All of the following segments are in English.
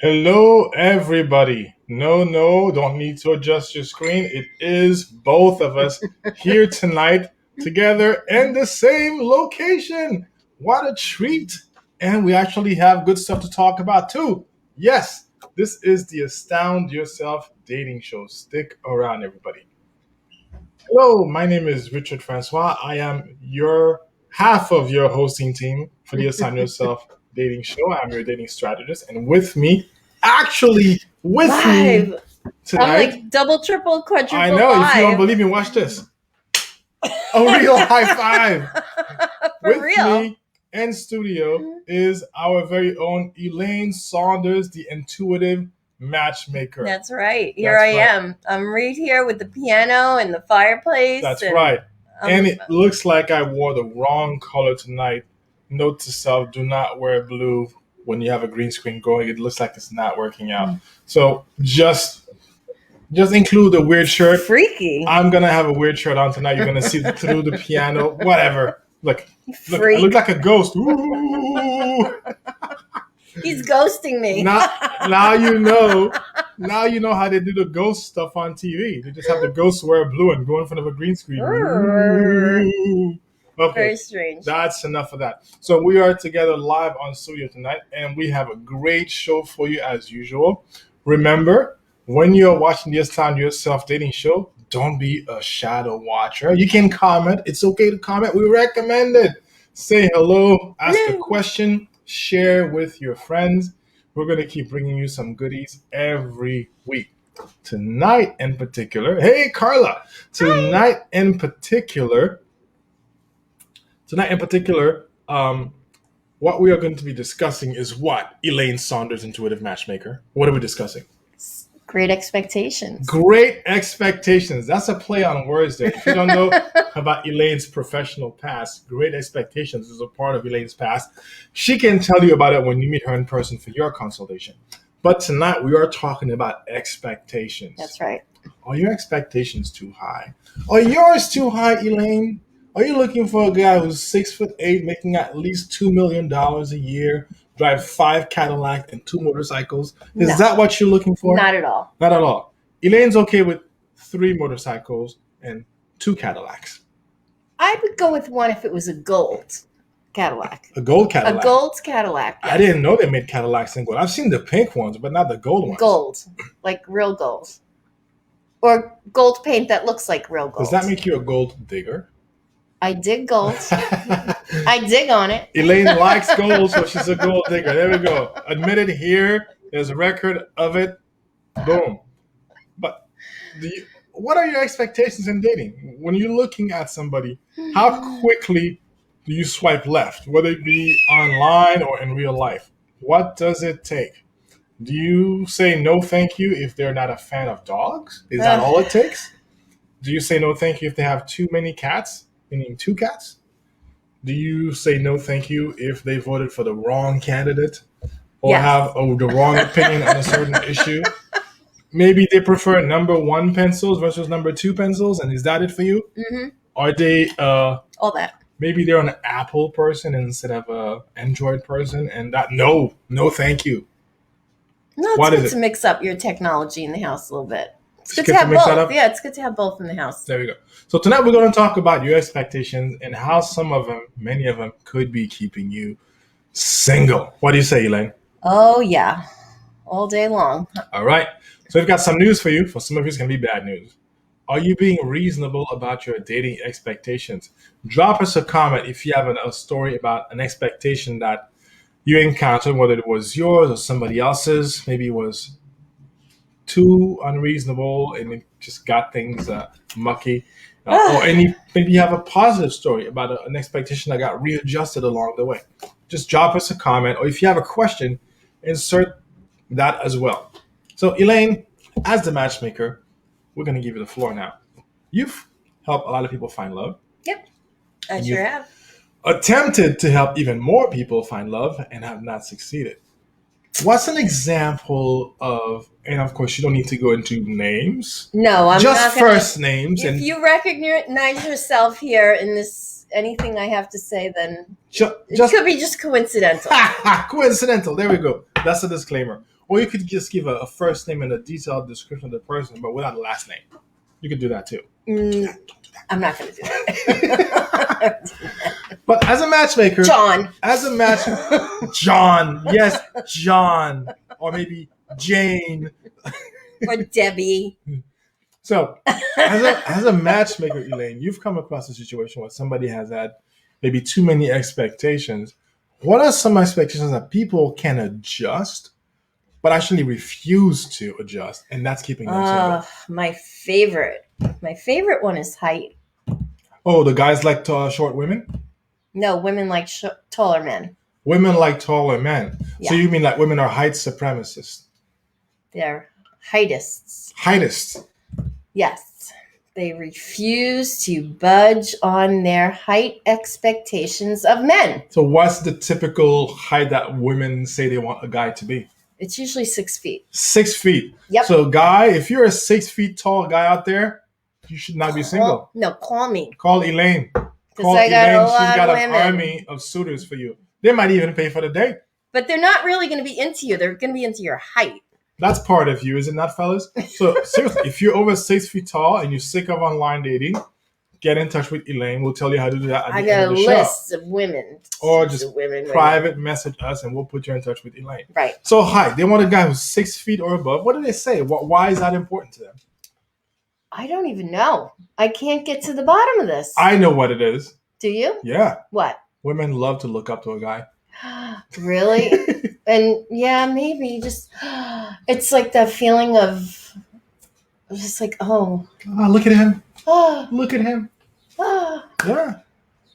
Hello, everybody. No, don't need to adjust your screen. It is both of us here tonight together in the same location. What a treat. And we actually have good stuff to talk about too. Yes, this is the Astound Yourself dating show. Stick around, everybody. Hello, my name is Richard Francois. I am your half of your hosting team for the Assign Yourself dating show. I'm your dating strategist, and actually with me Live. I'm tonight, like double, triple, quadruple I know, if you don't live. believe me, watch this. A real high five. For With real. me in studio is our very own Elaine Saunders, the intuitive matchmaker. That's right. Here That's I right. am. I'm right here with the piano and the fireplace. That's and right. I'm- And it looks like I wore the wrong color tonight. Note to self: do not wear blue when you have a green screen going. It looks like it's not working out. So just include the weird shirt. freaky. I'm gonna have a weird shirt on tonight. You're gonna see through the piano. Whatever. Look, I Freak. look like a ghost. Ooh. He's ghosting me. Now you know. Now you know how they do the ghost stuff on TV. They just have the ghosts wear blue and go in front of a green screen. Ooh. Okay, Very strange. that's enough of that. So we are together live on studio tonight, and we have a great show for you as usual. Remember, when you're watching the Astound Yourself dating show, don't be a shadow watcher. You can comment. It's okay to comment. We recommend it. Say hello, ask a question, share with your friends. We're going to keep bringing you some goodies every week. Tonight in particular, hey Carla, tonight in particular, what we are going to be discussing is what? Elaine Saunders, intuitive matchmaker. What are we discussing? Great expectations. Great expectations. That's a play on words there. If you don't know about Elaine's professional past, Great Expectations is a part of Elaine's past. She can tell you about it when you meet her in person for your consultation. But tonight we are talking about expectations. That's right. Are your expectations too high? Are yours too high, Elaine? Are you looking for a guy who's 6'8", making at least $2 million a year, drive 5 Cadillacs and 2 motorcycles? Is No. that what you're looking for? Not at all. Not at all. Elaine's okay with 3 motorcycles and 2 Cadillacs. I would go with one if it was a gold Cadillac. A gold Cadillac. A gold Cadillac. I didn't know they made Cadillacs in gold. I've seen the pink ones, but not the gold ones. Gold. Like real gold. Or gold paint that looks like real gold. Does that make you a gold digger? I dig gold. I dig on it. Elaine likes gold, so she's a gold digger. There we go. Admitted here. There's a record of it. Boom. But what are your expectations in dating? When you're looking at somebody, how quickly do you swipe left, whether it be online or in real life? What does it take? Do you say no thank you if they're not a fan of dogs? Is that all it takes? Do you say no thank you if they have too many cats, meaning 2 cats? Do you say no thank you if they voted for the wrong candidate or Yes. have the wrong opinion on a certain issue? Maybe they prefer number 1 pencils versus number 2 pencils, and is that it for you? Mm-hmm. Are they All that. maybe they're an Apple person instead of an Android person, and that no thank you. No, it's What good is to it? mix up your technology in the house a little bit. It's good good to have mix that both. up? Yeah, it's good to have both in the house. There we go. So tonight we're going to talk about your expectations and how some of them, many of them, could be keeping you single. What do you say, Elaine? Oh, yeah. All day long. All right. So we've got some news for you. For some of you, it's going to be bad news. Are you being reasonable about your dating expectations? Drop us a comment if you have a story about an expectation that you encountered, whether it was yours or somebody else's. Maybe it was too unreasonable and it just got things mucky. Or maybe you have a positive story about an expectation that got readjusted along the way. Just drop us a comment, or if you have a question, insert that as well. So Elaine, as the matchmaker, we're going to give you the floor now. You've helped a lot of people find love. Yep. I And sure you- have. Attempted to help even more people find love and have not succeeded. What's an example of, and of course you don't need to go into names, No, I'm just not gonna. first names, If and you recognize yourself here in this, anything I have to say, then just it could be just coincidental. coincidental. There we go. That's a disclaimer. Or you could just give a first name and a detailed description of the person, but without a last name. You could do that too. I'm not going to do that. But as a matchmaker, John. John, yes, John, or maybe Jane, or Debbie. So, as a matchmaker, Elaine, you've come across a situation where somebody has had maybe too many expectations. What are some expectations that people can adjust, but actually refuse to adjust, and that's keeping them single? My favorite one is height. Oh, the guys like short women? No, women like taller men. Women like taller men. Yeah. So you mean like women are height supremacists? They're heightists. Heightists. Yes. They refuse to budge on their height expectations of men. So what's the typical height that women say they want a guy to be? It's usually 6 feet. 6 feet. Yep. So guy, if you're a 6 feet tall guy out there, you should not be single. No, call me. Call Elaine. Call I got Elaine. a lot She's got of an women. army of suitors for you. They might even pay for the date. But they're not really going to be into you. They're going to be into your height. That's part of you, is it not, fellas? So seriously, if you're over 6 feet tall and you're sick of online dating, get in touch with Elaine. We'll tell you how to do that at I the got end a of the list show. of women. Or just women. private message us and we'll put you in touch with Elaine. Right. So height, they want a guy who's 6 feet or above. What do they say? Why is that important to them? I don't even know. I can't get to the bottom of this. I know what it is. Do you? Yeah. What? Women love to look up to a guy. Really? And yeah, maybe just it's like that feeling of just like, oh, Look at him. oh, Look at him. oh. Yeah.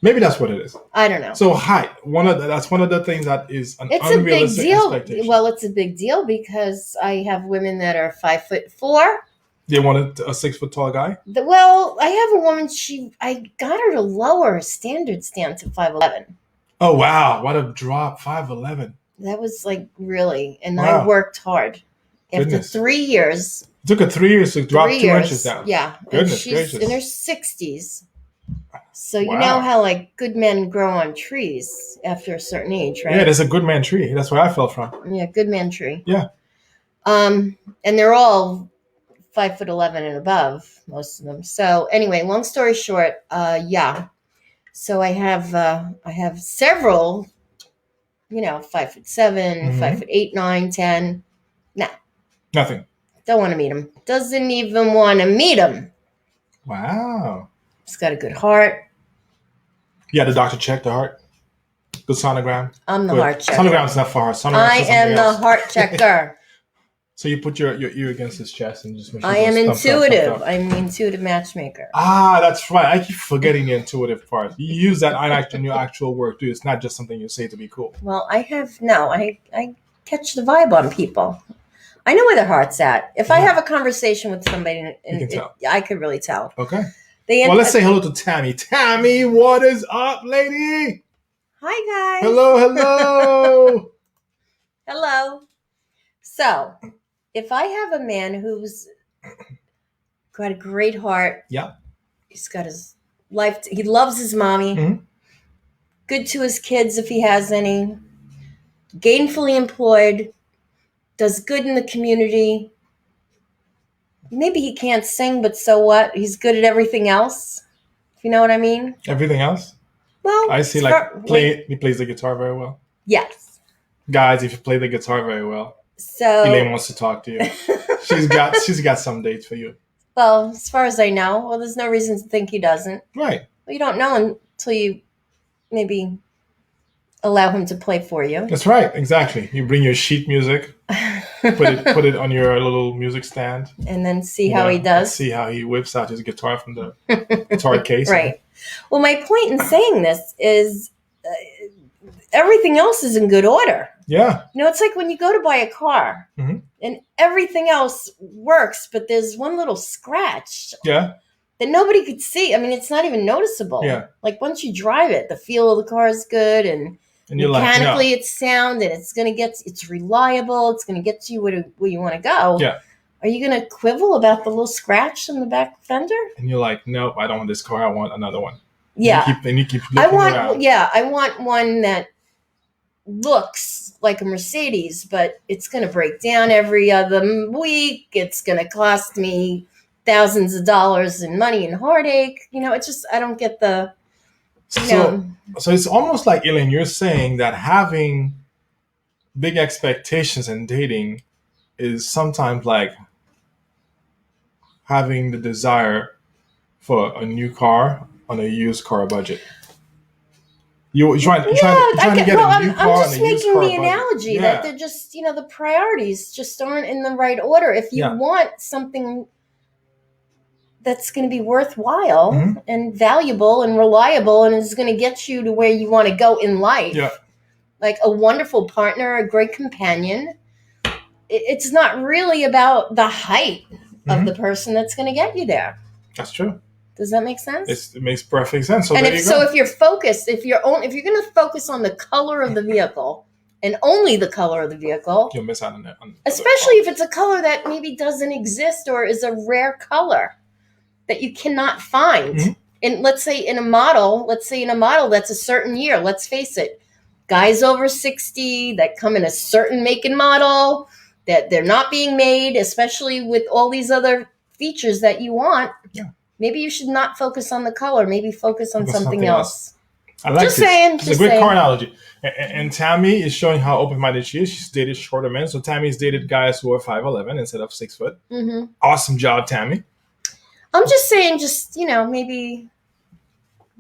Maybe that's what it is. I don't know. So height, that's one of the things that is an It's a big unrealistic deal. expectation. Well, it's a big deal because I have women that are 5'4". They wanted a 6 foot tall guy. Well, I have a woman. I got her to lower her standards down to 5'11". Oh wow, what a drop! 5'11". That was like really, and Wow. I worked hard. After Goodness. 3 years, It took her 3 years to drop 2 inches down. Yeah, and Goodness she's gracious. in her 60s. So you Wow. know how like good men grow on trees after a certain age, right? Yeah, there's a good man tree. That's where I fell from. Yeah, good man tree. Yeah. And they're all 5'11" and above, most of them. So anyway, long story short, yeah. So I have several, 5'7", Mhm. 5'8", 9, 10. Nothing. Don't want to meet him. Doesn't even want to meet him. Wow. He's got a good heart. Yeah, the doctor checked the heart. The sonogram. I'm the Good. heart checker. Sonogram's not for heart. Sonogram's I for am something the else. heart checker. So you put your ear against his chest and just make sure I it am goes thump, thump, thump, intuitive. thump. I'm an intuitive matchmaker. That's right. I keep forgetting the intuitive part. You use that in your actual work too. It's not just something you say to be cool. Well, I catch the vibe on people. I know where their heart's at. If I Yeah. have a conversation with somebody, You can tell. I could really tell. Okay. They Well, let's say hello to Tammy. Tammy, what is up, lady? Hi, guys. Hello, hello. Hello. So, if I have a man who's got a great heart, Yeah. he's got his life. He loves his mommy. Mhm. Good to his kids if he has any. Gainfully employed. Does good in the community. Maybe he can't sing, but so what? He's good at everything else. If you know what I mean. Everything else? Well, I see, he plays the guitar very well. Yes. Guys, if you play the guitar very well, So, Elaine wants to talk to you. She's got some dates for you. well, as far as I know, there's no reason to think he doesn't. Right. Well, you don't know until you maybe allow him to play for you. That's right. Exactly. You bring your sheet music, put it on your little music stand. And then see how he does. See how he whips out his guitar from the guitar case. Right. Well, my point in saying this is everything else is in good order. Yeah. It's like when you go to buy a car Mhm. and everything else works, but there's one little scratch Yeah. that nobody could see. I mean, it's not even noticeable. Yeah. Like once you drive it, the feel of the car is good and And you're like, no. mechanically it's sound and it's reliable. It's going to get you where you want to go. Yeah. Are you going to quibble about the little scratch in the back fender? And you're like, nope, I don't want this car. I want another one. Yeah. And you keep looking around. I want one that looks like a Mercedes, but it's going to break down every other week. It's going to cost me thousands of dollars in money and heartache. It's just, I don't get the, you So, know, so it's almost like, Elaine, you're saying that having big expectations in dating is sometimes like having the desire for a new car on a used car budget. You're trying to get a new car I'm on just a used making car the budget. analogy that they're just, the priorities just aren't in the right order. If you Yeah. want something that's going to be worthwhile Mhm. and valuable and reliable and is going to get you to where you want to go in life, Yeah. like a wonderful partner, a great companion, it's not really about the height of Mhm. the person that's going to get you there. That's true. Does that make sense? It makes perfect sense. So and there you go. if you're focused, if you're going to focus on the color of the vehicle and only the color of the vehicle, You'll miss out on that. especially if it's a color that maybe doesn't exist or is a rare color that you cannot find. Mhm. And let's say in a model that's a certain year, let's face it, guys over 60 that come in a certain make and model that they're not being made, especially with all these other features that you want. Yeah. Maybe you should not focus on the color. Maybe focus on something else. I like Just this. saying. It's a Just great saying. car analogy. And Tammy is showing how open-minded she is. She's dated shorter men. So Tammy's dated guys who are 5'11" instead of 6 foot. hmm Awesome job, Tammy. I'm just saying, maybe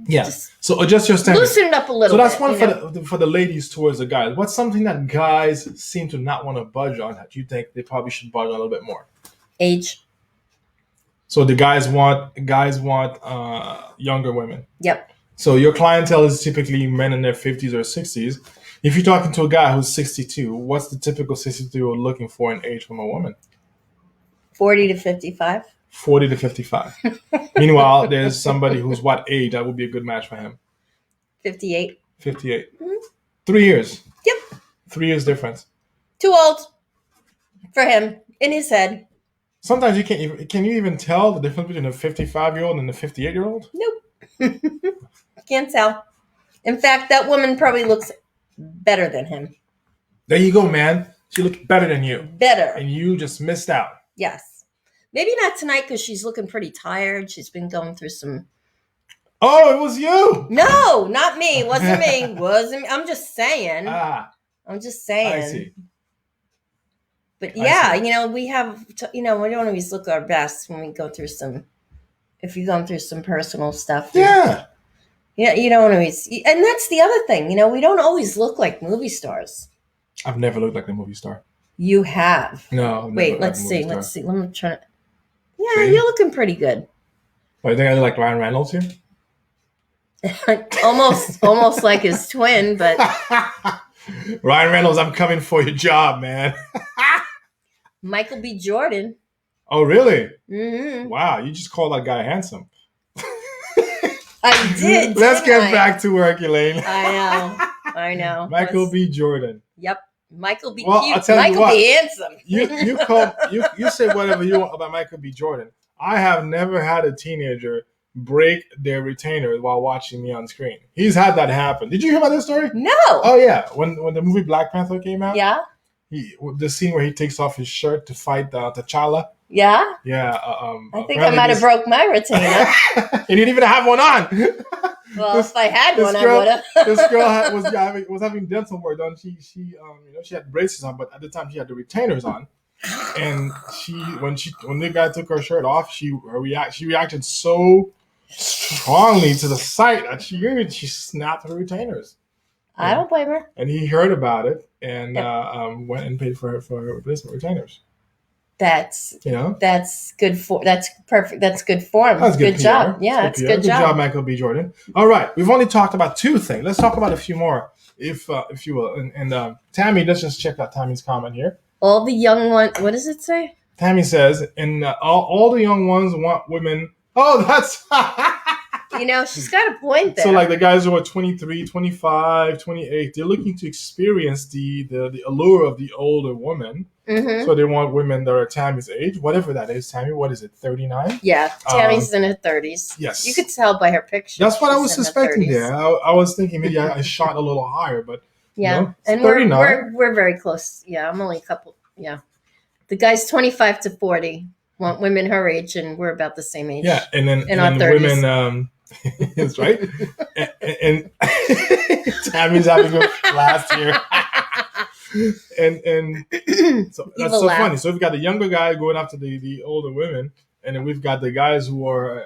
Yeah. just So adjust your standards. loosen it up a little So that's bit. one for the ladies towards the guys. What's something that guys seem to not want to budge on that you think they probably should budge on a little bit more? Age. So the guys want younger women. Yep. So your clientele is typically men in their 50s or 60s. If you're talking to a guy who's 62, what's the typical 62 looking for in age from a woman? 40 to 55. 40 to 55. Meanwhile, there's somebody who's what age that would be a good match for him? 58. 58. Mhm. 3 years. Yep. 3 years difference. Too old for him in his head. Sometimes you can't even, can you even tell the difference between a 55-year-old and a 58-year-old? Nope. Can't tell. In fact, that woman probably looks better than him. There you go, man. She looked better than you. Better. And you just missed out. Yes. Maybe not tonight because she's looking pretty tired. She's been going through some. Oh, it was you. No, not me. Wasn't me. Wasn't me. I'm just saying. I'm just saying. I see. But I yeah, we have, we don't always look our best when we go through if you've gone through some personal stuff. Yeah. Yeah, you don't always, and that's the other thing, we don't always look like movie stars. I've never looked like a movie star. You have. No. I've never Wait, looked let's like a see. movie Let's star. see. Let me try. Yeah, See? you're looking pretty good. Oh, you think I look like Ryan Reynolds here? almost like his twin, but Ryan Reynolds, I'm coming for your job, man. Michael B. Jordan. Oh, really? Mm-hmm. Wow, you just called that guy handsome. I did. Let's didn't get I? back to work, Elaine. I know. Michael B. Jordan. Yep. Michael B. Well, cute. I'll tell you Michael what. B. handsome. You say whatever you want about Michael B. Jordan. I have never had a teenager break their retainer while watching me on screen. He's had that happen. Did you hear about this story? No. Oh yeah, when the movie Black Panther came out, Yeah. The scene where he takes off his shirt to fight T'Challa. Yeah. Yeah. I think I might have broke my retainer. You didn't even have one on. Well, if I had this one, girl- I would have. This girl was having dental work done. She had braces on, but at the time she had the retainers on. And when the guy took her shirt off, she reacted so strongly to the sight that she snapped her retainers. I don't blame her. And he heard about it and Yep. went and paid for her replacement retainers. That's good for. That's perfect. That's good form. That's good PR. job. Yeah, that's PR. good job. Michael B. Jordan. All right, we've only talked about 2 things. Let's talk about a few more, if you will. And Tammy, let's just check out Tammy's comment here. All the young ones. What does it say? Tammy says, and all the young ones want women. Oh, that's She's got a point there. so like the guys who are 23, 25, 28, they're looking to experience the allure of the older woman. Mm-hmm. So they want women that are Tammy's age, whatever that is. Tammy, what is it, 39? Yeah, Tammy's in her 30s. Yes. You could tell by her picture. That's what I she's was in her suspecting 30s. there. I was thinking maybe I shot a little higher, but Yeah, It's and 39. we're very close. Yeah, I'm only a couple. Yeah, the guy's 25 to 40. Want women her age, and we're about the same Yeah, age and then in our women, 30s. that's right. And Tammy's having a last year, and so You that's will so funny. laugh. So we've got the younger guy going after the older women, and then we've got the guys who are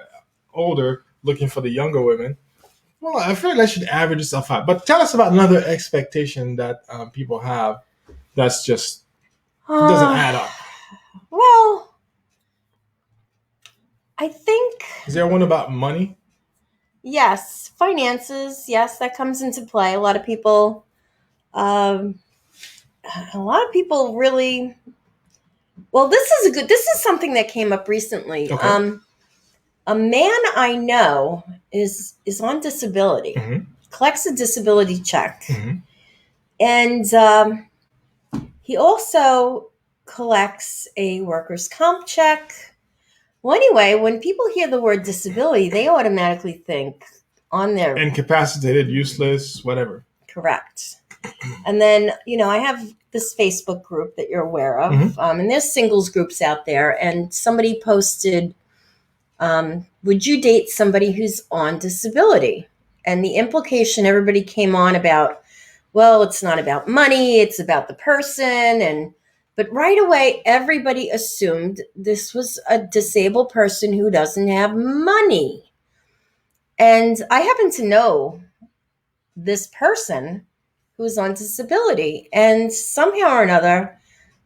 older looking for the younger women. Well, I feel like that should average itself out. But tell us about another expectation that people have that's just doesn't Uh, add up. well, I think Is there one about money? yes, finances. Yes, that comes into play. Um, a lot of people really. Well, this is something that came up recently. Okay. A man I know is on disability, Hmm. collects a disability check, Hmm. and he also collects a workers' comp check. Well, anyway, when people hear the word disability, they automatically think on their Incapacitated, useless, whatever. correct. And then, I have this Facebook group that you're aware of, and there's singles groups out there. And somebody posted, would you date somebody who's on disability? And the implication everybody came on about, well, it's not about money, it's about the person. But right away, everybody assumed this was a disabled person who doesn't have money. And I happen to know this person who's on disability. And somehow or another,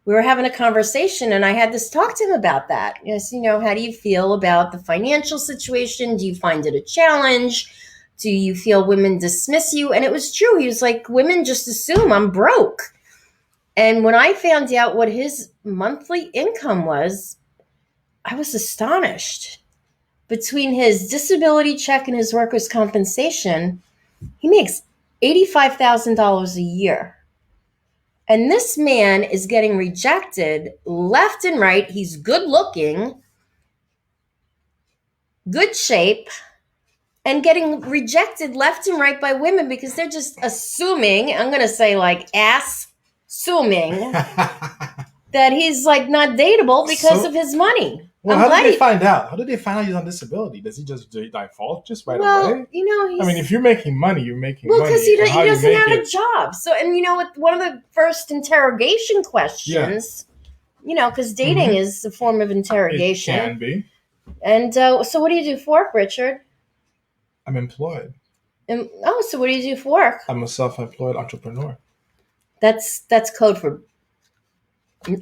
we were having a conversation and I had to talk to him about that. Yes, how do you feel about the financial situation? Do you find it a challenge? Do you feel women dismiss you? And it was true. He was like, women just assume I'm broke. And when I found out what his monthly income was, I was astonished. Between his disability check and his workers' compensation, he makes $85,000 a year. And this man is getting rejected left and right. He's good looking, good shape, and getting rejected left and right by women because they're just assuming, I'm going to say like assuming that he's like not dateable because So, of his money. well, I'm how did glad they find out? How did they find out he's on disability? Does he just default just right well, away? he's I mean, if you're making money, you're making well money. because he And how you doesn't make have a it, job. So, and what one of the first interrogation yeah, questions, because dating hmm is a form of it interrogation. can be. And so, what do you do for work, Richard? I'm employed. And so what do you do for work? I'm a self-employed entrepreneur. That's code for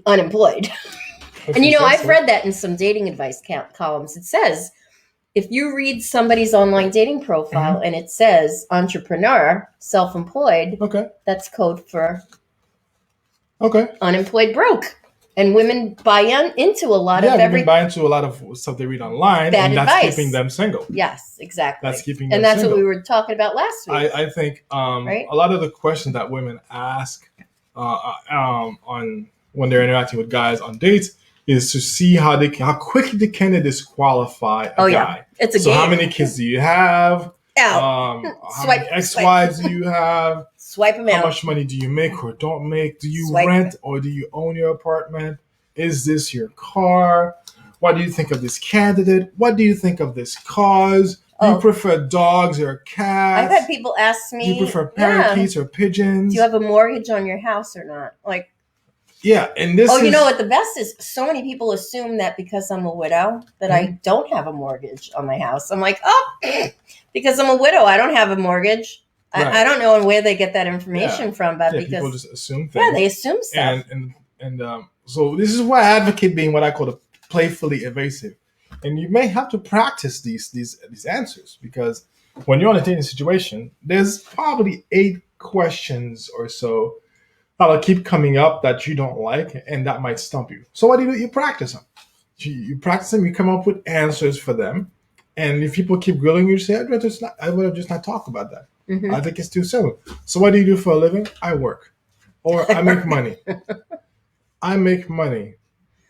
unemployed. If And you say I've so. read that in some dating advice columns. It says if you read somebody's online dating profile and it says entrepreneur, self-employed, Okay. that's code for Okay. unemployed broke. And women buy into a lot of Yeah, every women buy into a lot of stuff they read online, bad and that's advice. keeping them single. Yes, exactly. That's keeping them And that's single. what we were talking about last week. I think Right? a lot of the questions that women ask on when they're interacting with guys on dates is to see how quickly can they disqualify a guy. It's a So game. how many kids do you have? Out. How many ex-wives do you have? Swipe them How out. much money do you make or don't make? Do you Swipe. rent or do you own your apartment? Is this your car? What do you think of this candidate? What do you think of this cause? Do you prefer dogs or cats? I've had people ask me, do you prefer parakeets or pigeons? do you have a mortgage on your house or not? Like, yeah, and this you know what the best is? So many people assume that because I'm a widow that I don't have a mortgage on my house. I'm like, because I'm a widow, I don't have a mortgage. Right. I don't know where they get that information from, but because people just assume things. Yeah, they assume stuff. And so this is why I advocate being what I call playfully evasive. And you may have to practice these answers because when you're in a dating situation, there's probably 8 questions or so that'll keep coming up that you don't like, and that might stump you. So what do? You practice them. You practice them. You come up with answers for them. And if people keep grilling you, say, I would have just not talked about that. I think it's too simple. So what do you do for a living? I work, or I make money. I make money.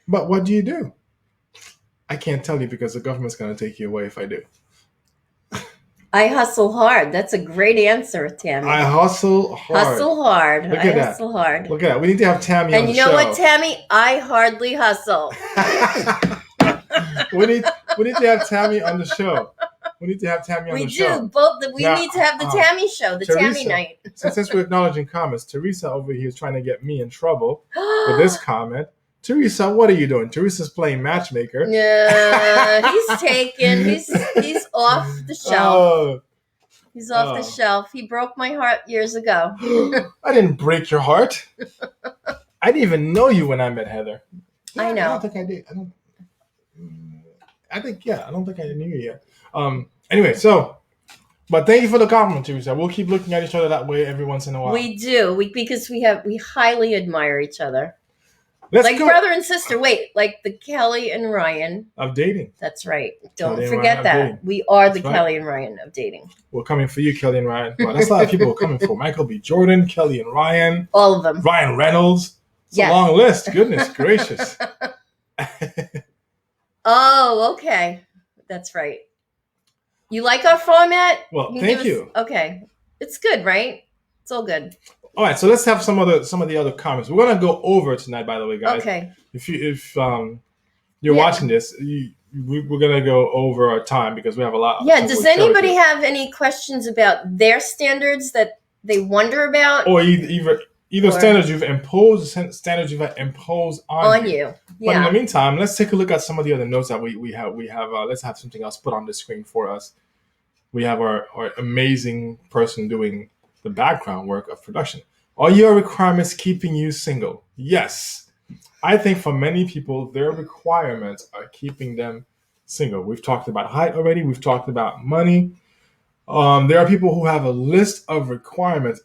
But what do you do? I can't tell you because the government's going to take you away if I do. I hustle hard. That's a great answer, Tammy. I hustle hard. Hustle hard. Look I at that. hustle hard. Look at that. We need to have Tammy on And the you know show. what, Tammy? I hardly hustle. we need to have Tammy on the show. We need to have Tammy on We the do. show. We Now, need to have the Tammy show, the Teresa, Tammy night. Since we're acknowledging comments, Teresa over here is trying to get me in trouble with this comment. Teresa, what are you doing? Teresa's playing matchmaker. Yeah, he's taken. He's off the shelf. Oh, He's off the shelf. He broke my heart years ago. I didn't break your heart. I didn't even know you when I met Heather. I know. I don't think I did. I don't think I knew you yet. Anyway, but thank you for the compliment, Teresa. We'll keep looking at each other that way every once in a while. We do. Because we highly admire each other. Let's like go. Brother and sister. Wait, like the Kelly and Ryan Of dating. That's right. Don't Kelly and forget Ryan of that. dating. We are the That's right. Kelly and Ryan of dating. We're coming for you, Kelly and Ryan. Well, that's a lot of people we're coming for. Michael B. Jordan, Kelly and Ryan. All of them. Ryan Reynolds. It's Yes. a long list. Goodness gracious. Oh, okay. That's right. You like our format? Well, can thank give us- you. Okay. It's good, right? It's all good. All right, so let's have some of the other comments. We're gonna go over tonight, by the way, guys. Okay. If you're Yeah. watching this, we're gonna go over our time because we have a lot. Yeah. to Does share with anybody you. have any questions about their standards that they wonder about or either Or- standards you've imposed on you? you? But in Yeah. the meantime, let's take a look at some of the other notes that we have. Let's have something else put on the screen for us. We have our amazing person doing the background work of production. Are your requirements keeping you single? Yes. I think for many people, their requirements are keeping them single. We've talked about height already. We've talked about money. There are people who have a list of requirements.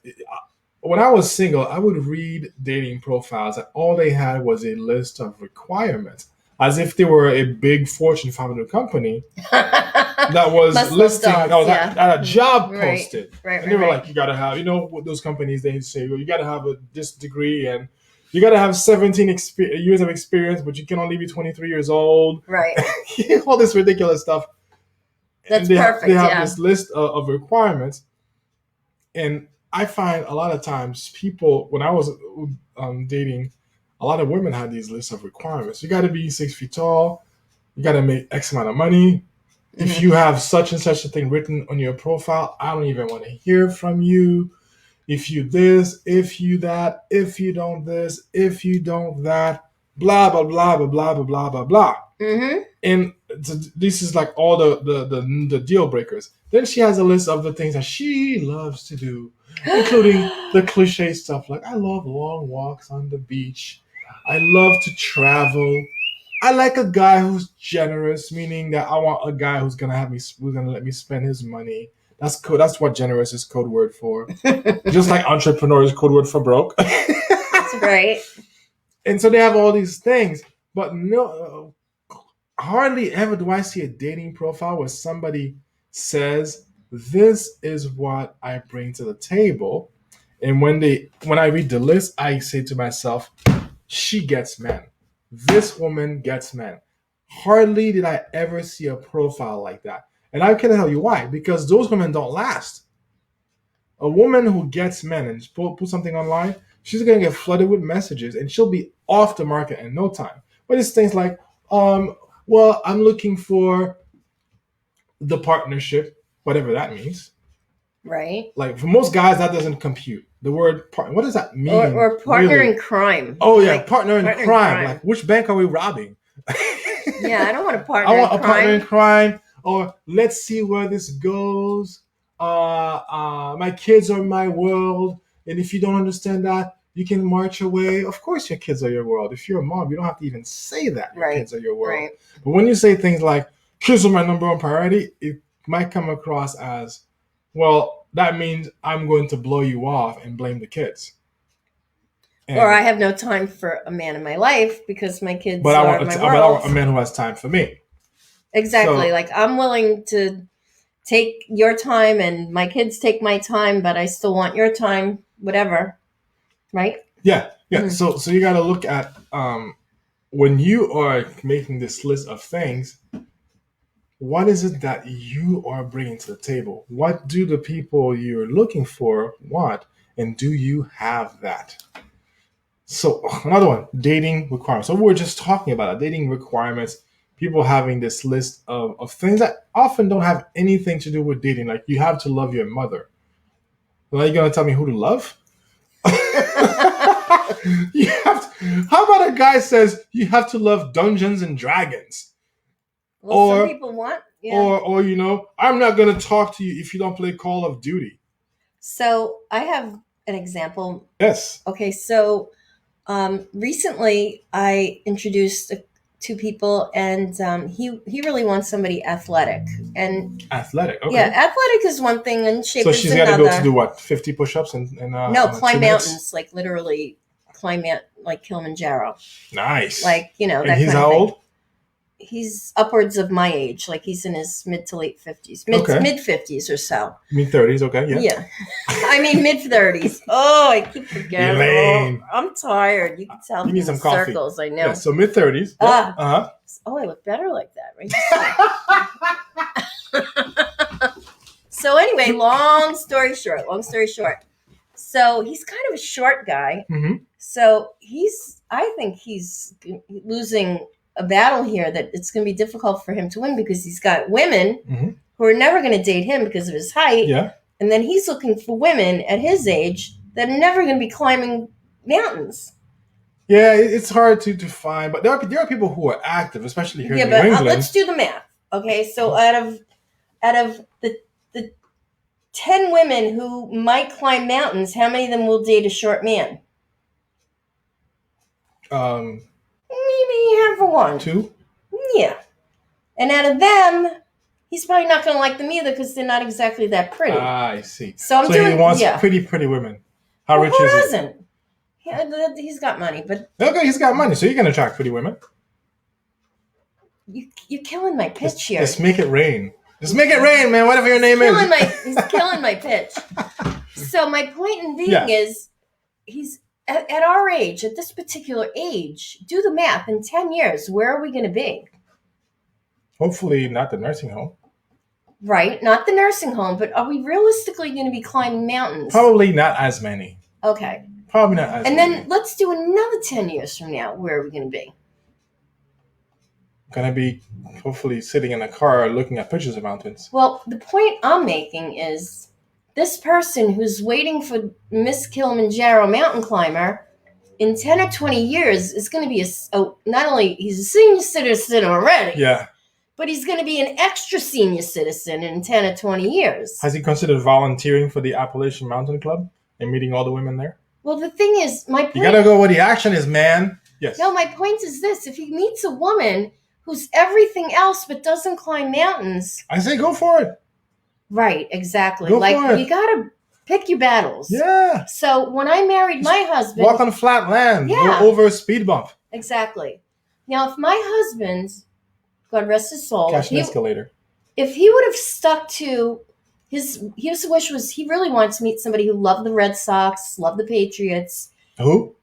When I was single, I would read dating profiles and all they had was a list of requirements, as if they were a big Fortune 500 company that was Muscle listing, dogs, that was yeah. at a job Right, posted. right, And they were right. like, you got to have, with those companies, they say, well, you got to have this degree and you got to have 17 years of experience, but you can only be 23 years old. Right. All this ridiculous stuff. That's And perfect. they have Yeah. this list of requirements. And I find a lot of times people, when I was dating, a lot of women had these lists of requirements. You got to be 6 feet tall. You got to make X amount of money. If Mhm. you have such and such a thing written on your profile, I don't even want to hear from you. If you this, if you that, if you don't this, if you don't that, blah, blah, blah, blah, blah, blah, blah, blah, blah. Mm-hmm. And this is like all the deal breakers. Then she has a list of the things that she loves to do, including the cliche stuff like I love long walks on the beach. I love to travel. I like a guy who's generous, meaning that I want a guy who's gonna let me spend his money. That's cool. That's what generous is code word for. Just like entrepreneur is code word for broke. That's right. And so they have all these things, but no, hardly ever do I see a dating profile where somebody says, "This is what I bring to the table." And when I read the list, I say to myself, "She gets men. This woman gets men." Hardly did I ever see a profile like that, and I can tell you why. Because those women don't last. A woman who gets men and put something online, she's gonna get flooded with messages, and she'll be off the market in no time. But it's things like, well, I'm looking for the partnership, whatever that means. Right. Like for most guys, that doesn't compute. The word partner, what does that mean? Or partner really? in crime. Oh yeah, Like, partner in partner in crime. crime. Like which bank are we robbing? Yeah, I don't want a partner I want in a partner in crime. crime. Or let's see where this goes. My kids are my world, and if you don't understand that, you can march away. Of course, your kids are your world. If you're a mom, you don't have to even say that your Right, kids are your world. Right. But when you say things like kids are my number one priority, it might come across as, well, that means I'm going to blow you off and blame the kids. And- Or I have no time for a man in my life because my kids but I are want, my but I world. want a man who has time for me. Exactly. So- Like I'm willing to take your time and my kids take my time, but I still want your time, whatever. Right? Yeah. Mhm. So you got to look at when you are making this list of things. what is it that you are bringing to the table? What do the people you're looking for want? And do you have that? So, another one, dating requirements. So, we're just talking about it, dating requirements, people having this list of things that often don't have anything to do with dating. Like, you have to love your mother. Well, are you going to tell me who to love? You have to, how about a guy says you have to love Dungeons and Dragons? Well, some Or people want, yeah. or I'm not gonna talk to you if you don't play Call of Duty. So I have an example. Yes. Okay, so recently I introduced two people, and he really wants somebody athletic, and Athletic. Okay. yeah, athletic is one thing, and shape So is she's got to another. go to do what? 50 push-ups and No, in climb 2 minutes? mountains, like literally climb like Kilimanjaro, Nice. like that and kind he's of how thing. old? He's upwards of my age, like he's in his mid to late 50s, Okay. mid 50s or so. Mid-30s. Okay. Yeah. Yeah. I mean mid 30s. Oh, I keep forgetting. Elaine. Oh, I'm tired. You can tell You need from some coffee. circles. I know. Yeah. So mid-30s. Ah. Uh-huh. Oh, I look better like that, right? So anyway, long story short. So he's kind of a short guy. Mm-hmm. So I think he's losing a battle here, that it's going to be difficult for him to win, because he's got women Mhm. who are never going to date him because of his height. Yeah. And then he's looking for women at his age that are never going to be climbing mountains. Yeah. It's hard to find, but there are people who are active, especially here Yeah, in but New England. let's do the math. Okay, so out of the 10 women who might climb mountains, how many of them will date a short man? Maybe half of one. 2. Yeah. And out of them, he's probably not going to like them either, because they're not exactly that pretty. I see. So he wants pretty women. How rich who is he? doesn't? Yeah, he's got money, but Okay, he's got money, so you can attract pretty women. you're killing my pitch here. Just make it rain. Just make it rain, man. Whatever your name is. He's killing my pitch. So my point in being is, he's at our age, at this particular age, do the math. In 10 years, where are we going to be? Hopefully not the nursing home. Right, not the nursing home, but are we realistically going to be climbing mountains? Probably not as many. Okay. Probably not as many. And then let's do another 10 years from now. Where are we going to be? Gonna be hopefully sitting in a car looking at pictures of mountains. Well, the point I'm making is, this person who's waiting for Miss Kilimanjaro mountain climber, in 10 or 20 years is going to be not only he's a senior citizen already, Yeah. but he's going to be an extra senior citizen in 10 or 20 years. Has he considered volunteering for the Appalachian Mountain Club and meeting all the women there? Well, the thing is, my point... You gotta go where the action is, man. Yes. No, my point is this. If he meets a woman who's everything else but doesn't climb mountains... I say go for it. Right, exactly. Go for it. You gotta pick your battles. Yeah. So when I married my husband... Walk on flat land. Yeah. Go over a speed bump. Exactly. Now, if my husband, God rest his soul... Catch an escalator. If he would have stuck to... His wish was, he really wanted to meet somebody who loved the Red Sox, loved the Patriots. Who?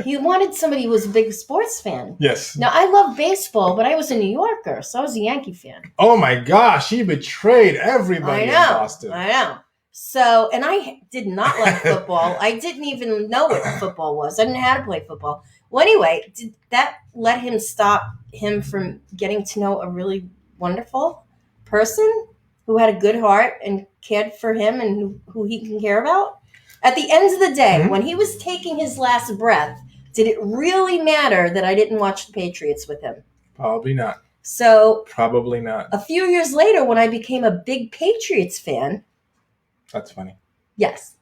He wanted somebody who was a big sports fan. Yes. Now, I love baseball, but I was a New Yorker, so I was a Yankee fan. Oh my gosh, he betrayed everybody in Boston. I know. So, and I did not like football. I didn't even know what football was. I didn't know how to play football. Well, anyway, did that let him stop him from getting to know a really wonderful person who had a good heart and cared for him and who he can care about? At the end of the day, when he was taking his last breath, did it really matter that I didn't watch the Patriots with him? Probably not. So, probably not. A few years later, when I became a big Patriots fan... That's funny. Yes.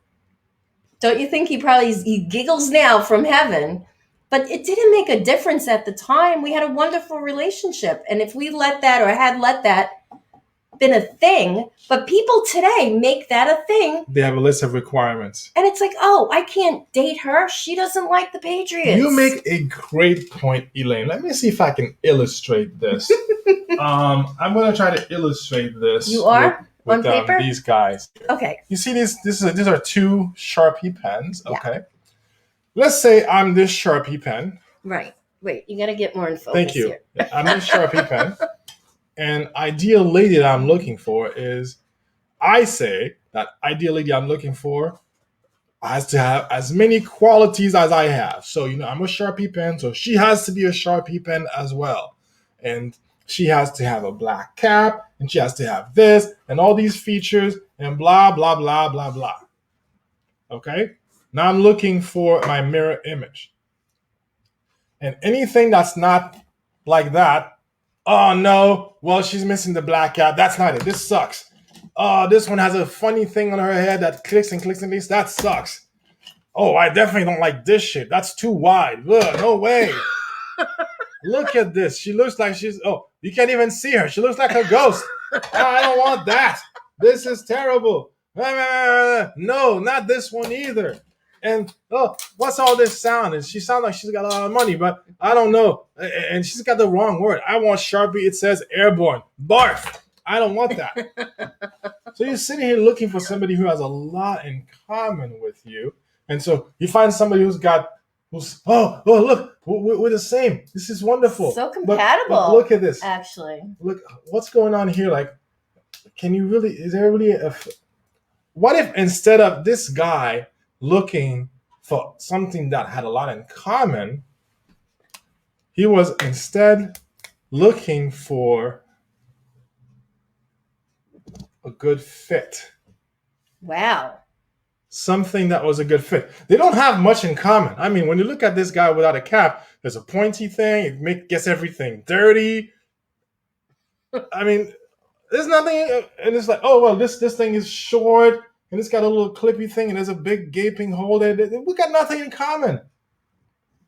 Don't you think he giggles now from heaven? But it didn't make a difference at the time. We had a wonderful relationship. And if we let that, or had let that, been a thing, but people today make that a thing. They have a list of requirements. And it's like, oh, I can't date her. She doesn't like the Patriots. You make a great point, Elaine. Let me see if I can illustrate this. I'm going to try to illustrate this. You are? With, on paper? These guys. Okay. You see these are two Sharpie pens. Okay. Yeah. Let's say I'm this Sharpie pen. Right. Wait, you got to get more in focus Thank you. here. Yeah, I'm a Sharpie pen. And ideal lady that I'm looking for is, I say that ideal lady I'm looking for has to have as many qualities as I have. So, I'm a Sharpie pen, so she has to be a Sharpie pen as well. And she has to have a black cap, and she has to have this, and all these features, and blah, blah, blah, blah, blah. Okay? Now I'm looking for my mirror image. And anything that's not like that, oh no, well, she's missing the black cap. That's not it. This sucks. Oh, this one has a funny thing on her head that clicks and clicks and clicks. That sucks. Oh, I definitely don't like this shit. That's too wide. Ugh, no way. Look at this. She looks like you can't even see her. She looks like a ghost. I don't want that. This is terrible. No, not this one either. And what's all this sound? And she sounds like she's got a lot of money, but I don't know. And she's got the wrong word. I want Sharpie. It says airborne. Barf. I don't want that. So you're sitting here looking for somebody who has a lot in common with you. And so you find somebody look, we're the same. This is wonderful. So compatible. But look at this. Actually. Look, what's going on here? Like, is there really what if instead of this guy looking for something that had a lot in common, he was instead looking for a good fit? Wow. Something that was a good fit. They don't have much in common. I mean, when you look at this guy without a cap, there's a pointy thing. It gets everything dirty. I mean, there's nothing, and it's like, oh well, this thing is short, and it's got a little clippy thing, and there's a big gaping hole there. We got nothing in common.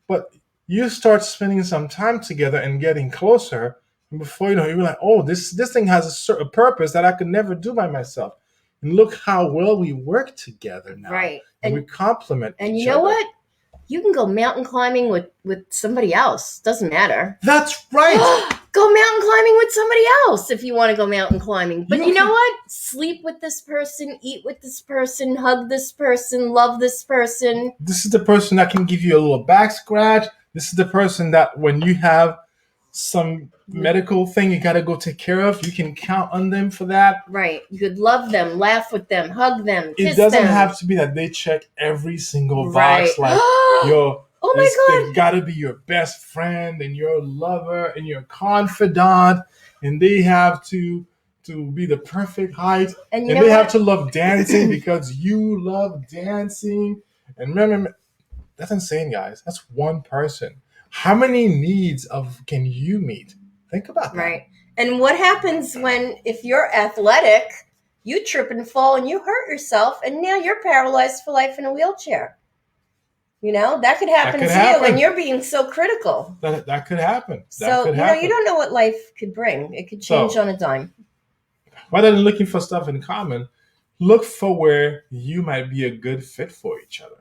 But you start spending some time together and getting closer, and before you know, you're like, oh, this thing has a purpose that I could never do by myself. And look how well we work together now. Right. And we complement each other. And you know what? You can go mountain climbing with somebody else. Doesn't matter. That's right. Go mountain climbing with somebody else if you want to go mountain climbing. But you know what? Sleep with this person, eat with this person, hug this person, love this person. This is the person that can give you a little back scratch. This is the person that when you have some medical thing you got to go take care of, you can count on them for that. Right. You could love them, laugh with them, hug them, kiss them. It doesn't have to be that they check every single box. Like oh my God. They got to be your best friend and your lover and your confidant, and they have to be the perfect height, and they have to love dancing because you love dancing. And remember, that's insane, guys. That's one person. How many needs can you meet? Think about that. Right. And what happens if you're athletic, you trip and fall and you hurt yourself, and now you're paralyzed for life in a wheelchair? That could happen to you, and you're being so critical. That could happen. So, you don't know what life could bring. It could change on a dime. Rather than looking for stuff in common, look for where you might be a good fit for each other.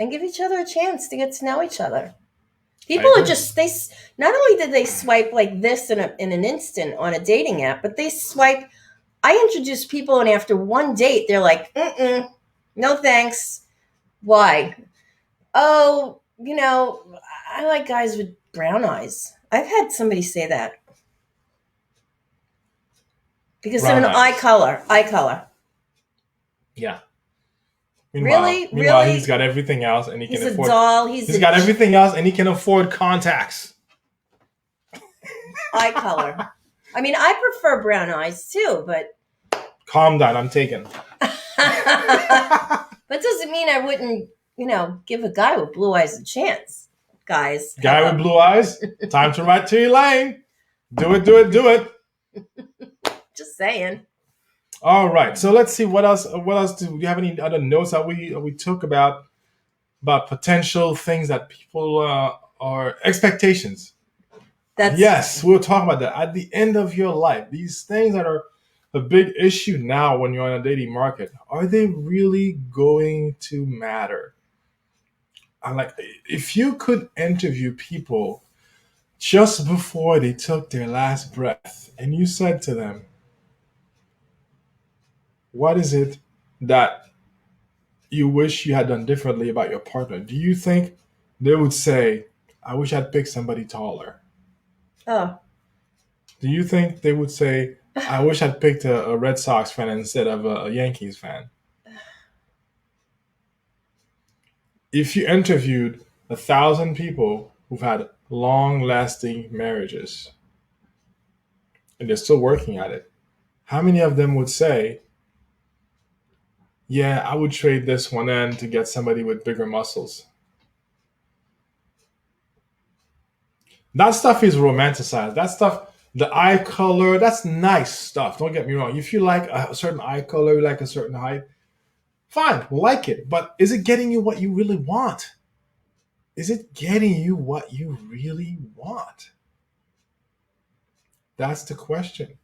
And give each other a chance to get to know each other. People are they not only did they swipe like this in an instant on a dating app, but they swipe. I introduce people, and after one date, they're like, no thanks. Why? Oh, I like guys with brown eyes. I've had somebody say that. Because of an eye color. Yeah. Meanwhile, he's got everything else, and he's a doll. He's got everything else, and he can afford contacts. Eye color. I mean, I prefer brown eyes too, but calm down. I'm taken. That doesn't mean I wouldn't, give a guy with blue eyes a chance, guys. Guy with blue eyes. Time to ride to Elaine. Do it. Just saying. All right, so let's see what else. Do you have any other notes that we took about potential things that people are expectations? Yes, we'll talk about that at the end of your life. These things that are a big issue now when you're on a dating market, are they really going to matter? If you could interview people just before they took their last breath, and you said to them, what is it that you wish you had done differently about your partner? Do you think they would say I wish I'd picked somebody taller. Oh, Do you think they would say, I wish I'd picked a Red Sox fan instead of a Yankees fan? If you interviewed 1,000 people who've had long lasting marriages and they're still working at it, how many of them would say, yeah, I would trade this one in to get somebody with bigger muscles? That stuff is romanticized. That stuff, the eye color, that's nice stuff. Don't get me wrong. If you like a certain eye color, you like a certain height, fine, like it. But is it getting you what you really want? Is it getting you what you really want? That's the question.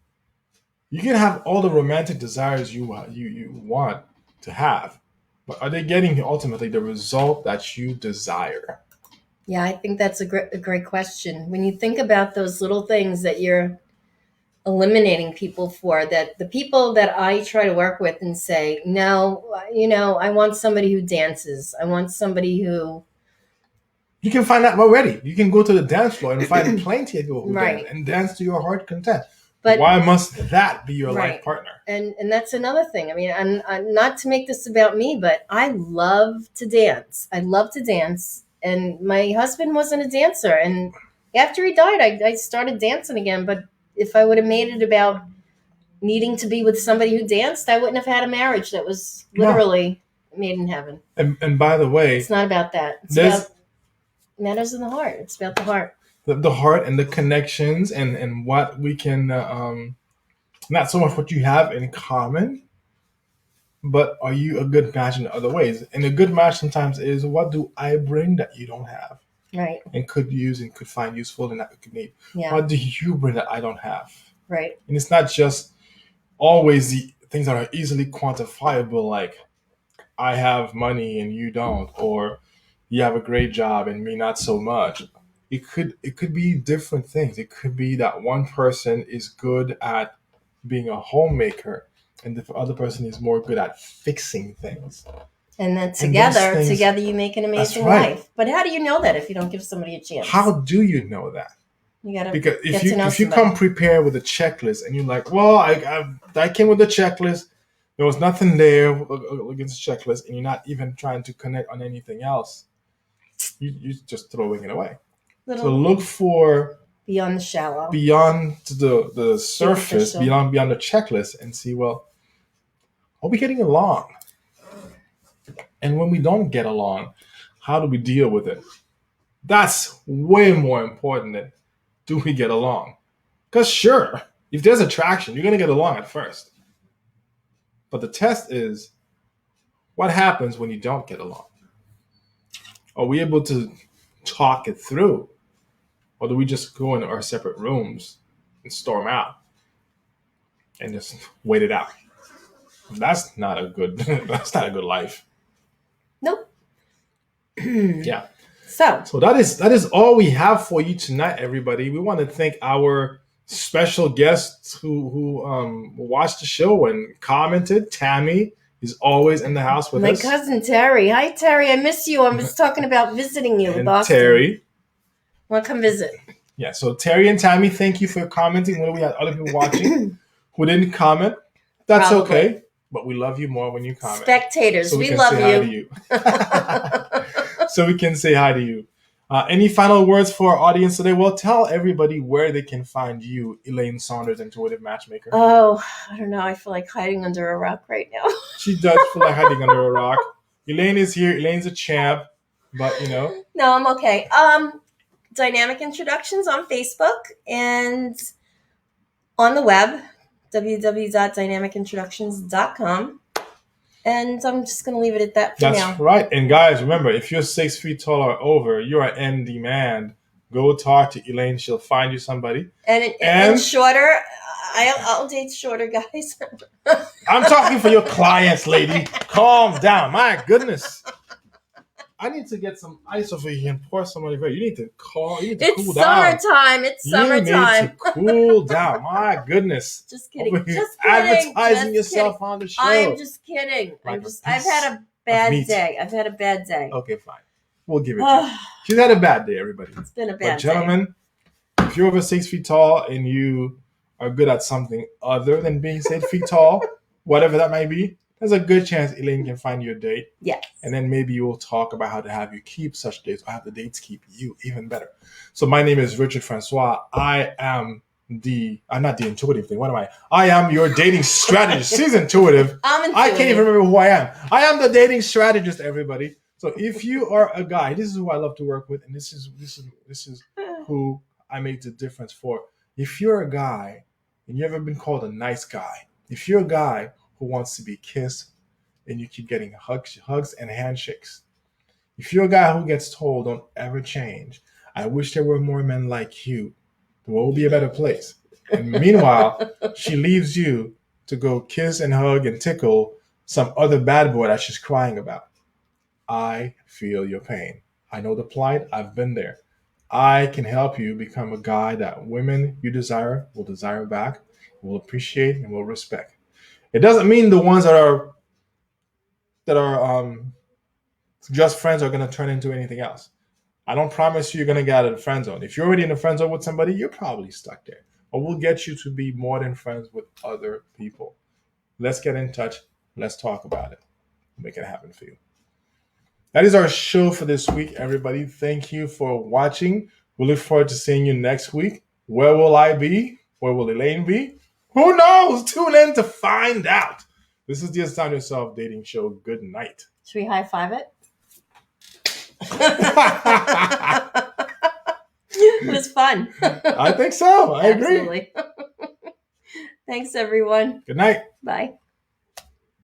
You can have all the romantic desires you want to have, but are they getting you ultimately the result that you desire? yeah, I think that's a great question. When you think about those little things that you're eliminating people for, that the people that I try to work with and say, no, I want somebody who dances. I want somebody who, You can find that already. You can go to the dance floor and find plenty of people who Right. dance and dance to your heart content. but Why must that be your life Right. partner? and that's another thing. I mean, I'm not to make this about me, but I love to dance. I love to dance, and my husband wasn't a dancer. And after he died, I started dancing again. But if I would have made it about needing to be with somebody who danced, I wouldn't have had a marriage that was No. literally made in heaven. And by the way, It's not about that. It's there's about matters in the heart. It's about the heart. the heart and the connections and what we can, not so much what you have in common, but are you a good match in other ways? And a good match sometimes is, what do I bring that you don't have Right. and could use and could find useful and that you could need? Yeah. What do you bring that I don't have? Right. And it's not just always the things that are easily quantifiable, like I have money and you don't, or you have a great job and me not so much. It could be different things. It could be that one person is good at being a homemaker and the other person is more good at fixing things. And then those together, things- together you make an That's amazing right. life. But how do you know that if you don't give somebody a chance? How do you know that? You gotta Because get if you to know if you somebody. come prepared with a checklist and you're like, well, I came with the checklist, there was nothing there against the checklist, and you're not even trying to connect on anything else, you're just throwing it away. So Little look for beyond the shallow. beyond the surface, Superficial. beyond the checklist, and see, well, are we getting along? And when we don't get along, how do we deal with it? That's way more important than do we get along? Because sure, if there's attraction, you're going to get along at first. But the test is, what happens when you don't get along? Are we able to talk it through? Or do we just go in our separate rooms and storm out and just wait it out? That's not a good that's not a good life. Nope. Yeah. So that is all we have for you tonight, everybody. We want to thank our special guests who watched the show and commented. Tammy is always in the house with my us. cousin Terry. Hi Terry, I miss you. I was talking about visiting you in And Boston. Terry. Want to come visit? Yeah, so Terry and Tammy, thank you for commenting. When we had other people watching who didn't comment, that's Probably. okay. But we love you more when you comment. Spectators, So we can love say hi to you. you. So we can say hi to you. Any final words for our audience today? Well, tell everybody where they can find you, Elaine Saunders, Intuitive Matchmaker. Oh, I don't know. I feel like hiding under a rock right now. She does feel like hiding under a rock. Elaine is here. Elaine's a champ, but you know. No, I'm okay. Dynamic Introductions on Facebook and on the web, www.dynamicintroductions.com. And I'm just going to leave it at that for That's now. right. And guys, remember, if you're 6 feet tall or over, you are in demand. Go talk to Elaine. She'll find you somebody. And shorter, I'll date shorter guys. I'm talking for your clients, lady. Calm down. My goodness. I need to get some ice over here and pour some over here. You need to cool down. It's summertime. It's summertime. You need to cool down. My goodness. Just kidding. Over here Just kidding. advertising Just yourself kidding. on the show. I'm just kidding. Like I've had a bad meat. day. I've had a bad day. Okay, fine. We'll give it to her. She's had a bad day, everybody. It's been a But bad day. gentlemen, if you're over 6 feet tall and you are good at something other than being 6 feet tall, whatever that might be, there's a good chance Elaine can find you a date. Yes. And then maybe we'll talk about how to have you keep such dates or have the dates keep you even better. So my name is Richard Francois. I am I'm not the intuitive thing. What am I? I am your dating strategist. She's intuitive. I'm intuitive. I can't even remember who I am. I am the dating strategist, everybody. So if you are a guy, this is who I love to work with, and this is who I make the difference for. If you're a guy and you've ever been called a nice guy, if you're a guy who wants to be kissed and you keep getting hugs and handshakes, if you're a guy who gets told don't ever change, I wish there were more men like you, the world would be a better place. And meanwhile, she leaves you to go kiss and hug and tickle some other bad boy that she's crying about. I feel your pain. I know the plight. I've been there. I can help you become a guy that women you desire will desire back, will appreciate, and will respect. It doesn't mean the ones that are just friends are going to turn into anything else. I don't promise you're going to get out of the friend zone. If you're already in a friend zone with somebody, you're probably stuck there. But we'll get you to be more than friends with other people. Let's get in touch. Let's talk about it. Make it happen for you. That is our show for this week, everybody. Thank you for watching. We look forward to seeing you next week. Where will I be? Where will Elaine be? Who knows? Tune in to find out. This is the Astound Yourself Dating Show. Good night. Should we high five it? It was fun. I think so. I agree. Absolutely. Thanks, everyone. Good night. Bye.